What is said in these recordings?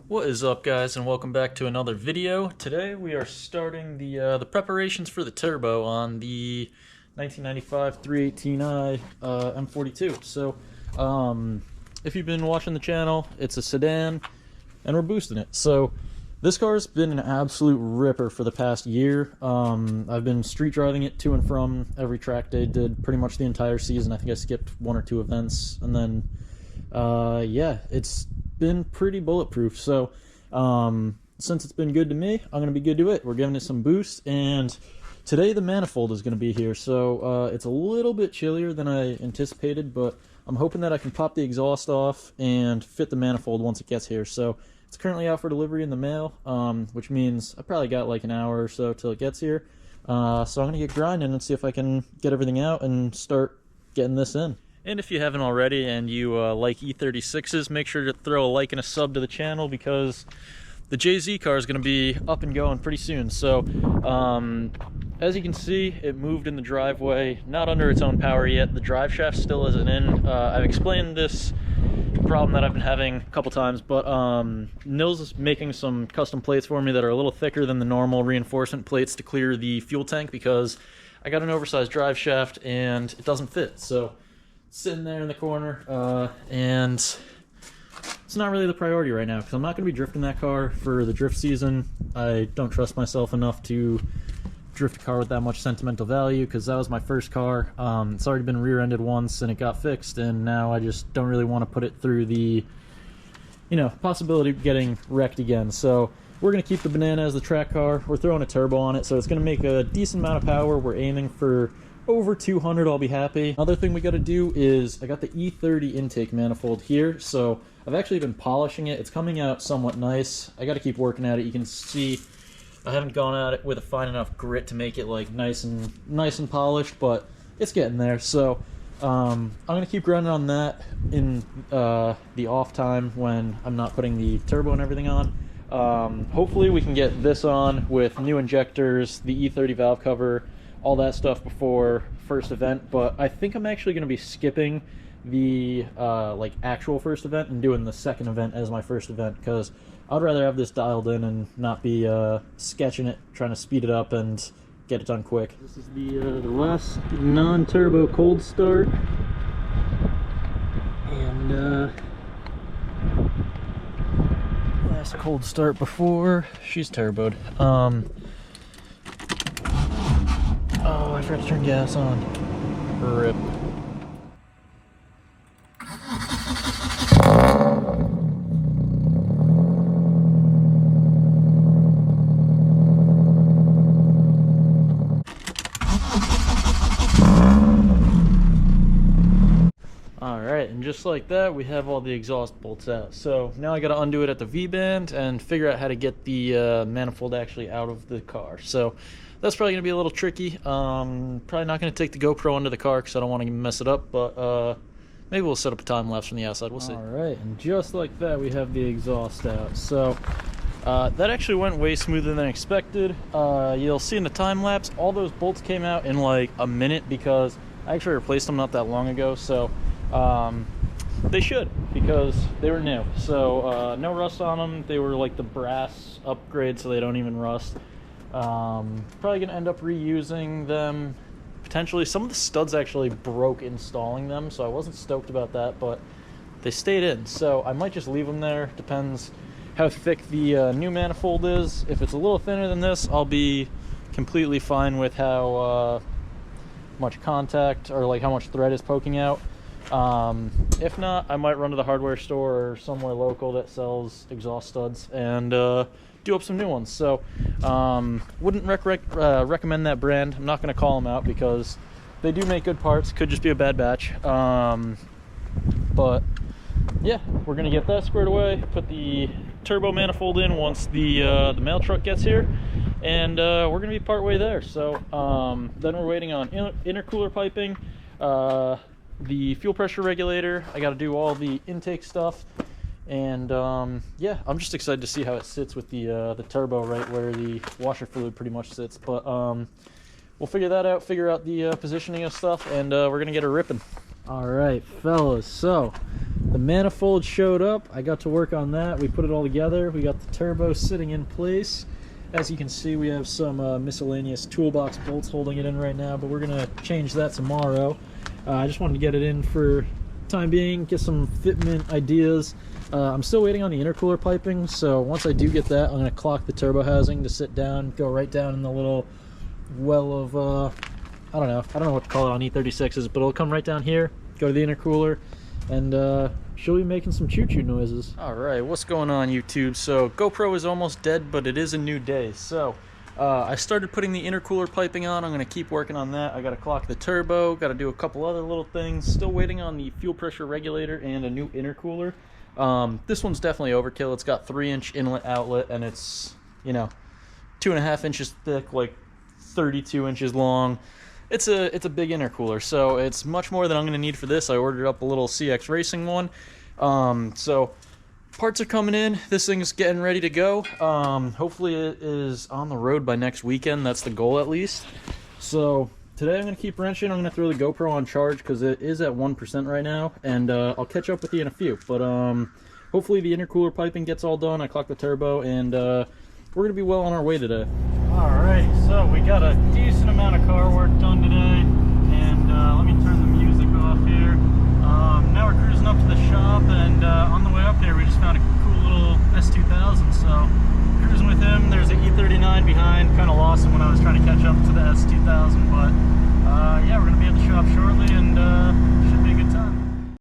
What is up, guys, and welcome back to another video. Today we are starting the preparations for the turbo on the 1995 318i M42. So if you've been watching the channel, it's a sedan and we're boosting it. So this car's been an absolute ripper for the past year. I've been street driving it to and from every track day, did pretty much the entire season. I think I skipped one or two events, and then yeah, it's been pretty bulletproof. So since it's been good to me, I'm going to be good to it. We're giving it some boost, and today the manifold is going to be here. So it's a little bit chillier than I anticipated, but I'm hoping that I can pop the exhaust off and fit the manifold once it gets here. So it's currently out for delivery in the mail, which means I probably got like an hour or so till it gets here. So I'm going to get grinding and see if I can get everything out and start getting this in. And if you haven't already and you like E36s, make sure to throw a like and a sub to the channel, because the JZ car is going to be up and going pretty soon. So as you can see, it moved in the driveway, not under its own power yet. The drive shaft still isn't in. I've explained this problem that I've been having a couple times, but Nils is making some custom plates for me that are a little thicker than the normal reinforcement plates to clear the fuel tank, because I got an oversized drive shaft and it doesn't fit. So sitting there in the corner, and it's not really the priority right now because I'm not going to be drifting that car for the drift season. I don't trust myself enough to drift a car with that much sentimental value, because that was my first car. It's already been rear-ended once and it got fixed, and now I just don't really want to put it through the, possibility of getting wrecked again. So we're going to keep the Banana as the track car. We're throwing a turbo on it, so it's going to make a decent amount of power. We're aiming for over 200, I'll be happy. Another thing we got to do is I got the E30 intake manifold here, so I've actually been polishing it. It's coming out somewhat nice. I got to keep working at it. You can see I haven't gone at it with a fine enough grit to make it like nice and polished, but it's getting there. So I'm gonna keep grinding on that in the off time when I'm not putting the turbo and everything on. Hopefully we can get this on with new injectors, the E30 valve cover, all that stuff before first event. But I think I'm actually going to be skipping the like actual first event and doing the second event as my first event, because I'd rather have this dialed in and not be sketching it, trying to speed it up and get it done quick. This is the last non-turbo cold start, and last cold start before she's turboed. Oh, I forgot to turn gas on. Rip. Alright, and just like that, we have all the exhaust bolts out. So now I gotta undo it at the V-band and figure out how to get the manifold actually out of the car. So that's probably going to be a little tricky. Probably not going to take the GoPro under the car because I don't want to mess it up, but maybe we'll set up a time lapse from the outside. We'll see. Alright, and just like that, we have the exhaust out. So that actually went way smoother than expected. You'll see in the time lapse, all those bolts came out in like a minute because I actually replaced them not that long ago. So they should, because they were new. So no rust on them. They were like the brass upgrade, so they don't even rust. Probably gonna end up reusing them potentially. Some of the studs actually broke installing them, so I wasn't stoked about that, but they stayed in, so I might just leave them there. Depends how thick the new manifold is. If it's a little thinner than this, I'll be completely fine with how much contact or like how much thread is poking out. If not, I might run to the hardware store or somewhere local that sells exhaust studs and do up some new ones. So wouldn't recommend that brand. I'm not going to call them out because they do make good parts. Could just be a bad batch. But yeah, we're going to get that squared away, put the turbo manifold in once the mail truck gets here, and we're going to be part way there. So then we're waiting on intercooler piping, the fuel pressure regulator. I got to do all the intake stuff. And yeah, I'm just excited to see how it sits with the turbo right where the washer fluid pretty much sits. But we'll figure that out, figure out the positioning of stuff, and we're gonna get her ripping. All right, fellas, so The manifold showed up. I got to work on that. We put it all together. We got the turbo sitting in place. As you can see, we have some miscellaneous toolbox bolts holding it in right now, but we're gonna change that tomorrow. I just wanted to get it in for time being, get some fitment ideas. I'm still waiting on the intercooler piping, so once I do get that, I'm gonna clock the turbo housing to sit down, go right down in the little well of I don't know what to call it on E36s, but it'll come right down here, go to the intercooler, and she'll be making some choo-choo noises. Alright, what's going on, YouTube? So GoPro is almost dead, but it is a new day. So I started putting the intercooler piping on. I'm going to keep working on that. I got to clock the turbo, got to do a couple other little things. Still waiting on the fuel pressure regulator and a new intercooler. This one's definitely overkill. It's got 3-inch inlet outlet, and it's, you know, 2.5 inches thick, like 32 inches long. It's a big intercooler, so it's much more than I'm going to need for this. I ordered up a little CX Racing one. So parts are coming in. This thing's getting ready to go. Hopefully it is on the road by next weekend. That's the goal, at least. So today I'm going to keep wrenching. I'm going to throw the GoPro on charge because it is at 1% right now, and I'll catch up with you in a few. But hopefully the intercooler piping gets all done. I clocked the turbo, and we're going to be well on our way today. Alright, so we got a decent amount of car work done today, and let me turn the music off here. Now we're cruising up to the shop, and on the way up there we just found a cool little S2000, so cruising with him. There's an E39 behind, kind of lost him when I was trying to catch up to the S2000, but yeah, we're going to be at the shop shortly, and should be a good time.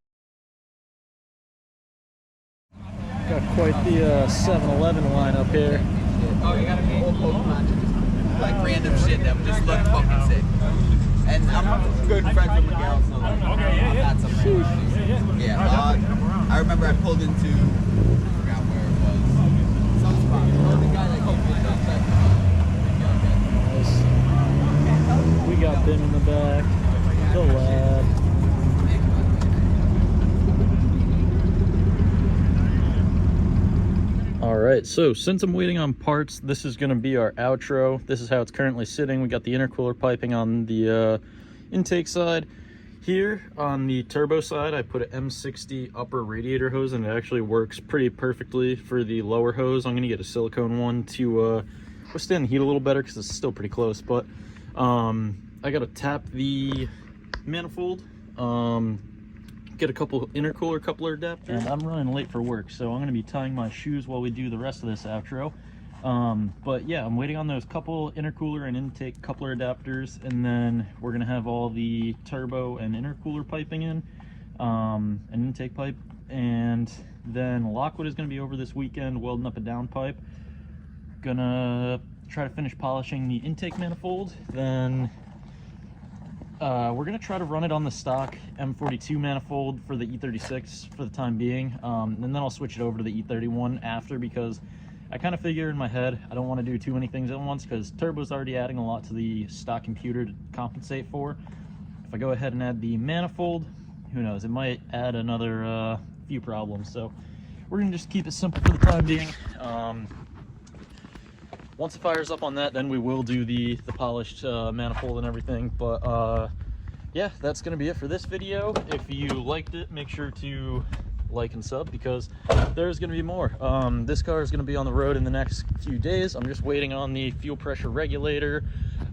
Got quite the 7-Eleven line up here. Oh, you gotta be like random shit that would just look fucking sick. And I'm good friends with Miguel, so like, that's some yeah. I remember I pulled into, I forgot where it was, some spot. The guy that gave me Nice. We got Ben in the back, the lad. Alright, so since I'm waiting on parts, this is going to be our outro. This is how it's currently sitting. We got the intercooler piping on the intake side. Here on the turbo side, I put an M60 upper radiator hose, and it actually works pretty perfectly for the lower hose. I'm going to get a silicone one to withstand the heat a little better because it's still pretty close. But I got to tap the manifold, get a couple intercooler coupler adapters, and I'm running late for work, so I'm going to be tying my shoes while we do the rest of this outro. But yeah, I'm waiting on those couple intercooler and intake coupler adapters, and then we're going to have all the turbo and intercooler piping in, an intake pipe, and then Lockwood is going to be over this weekend welding up a down pipe. Gonna try to finish polishing the intake manifold, then we're going to try to run it on the stock M42 manifold for the E36 for the time being, and then I'll switch it over to the E31 after, because I kind of figure in my head I don't want to do too many things at once, because turbo's already adding a lot to the stock computer to compensate for. If I go ahead and add the manifold, who knows, it might add another few problems. So we're going to just keep it simple for the time being. Once it fires up on that, then we will do the polished manifold and everything. But yeah, that's going to be it for this video. If you liked it, make sure to like and sub, because there's going to be more. This car is going to be on the road in the next few days. I'm just waiting on the fuel pressure regulator,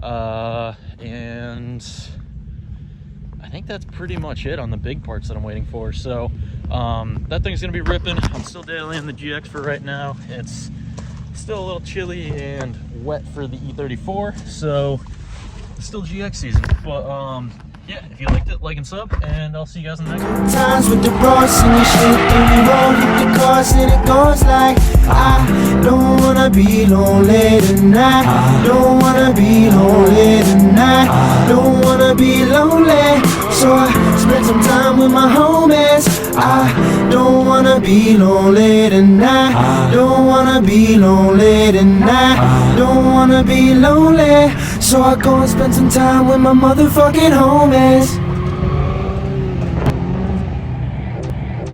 and I think that's pretty much it on the big parts that I'm waiting for. So that thing's going to be ripping. I'm still dailying the GX for right now. It's still a little chilly and wet for the E34, so it's still GX season. But yeah, if you liked it, like and sub, and I'll see you guys in the next one. Times with the bros and the shit, and we roll with the cars, and it goes like, I don't wanna be lonely tonight. Don't wanna be lonely tonight. Don't wanna be lonely, so I spend some time with my homies. I don't wanna be lonely tonight. Don't wanna be lonely tonight. Don't wanna be lonely, so I go and spend some time with my motherfucking homies.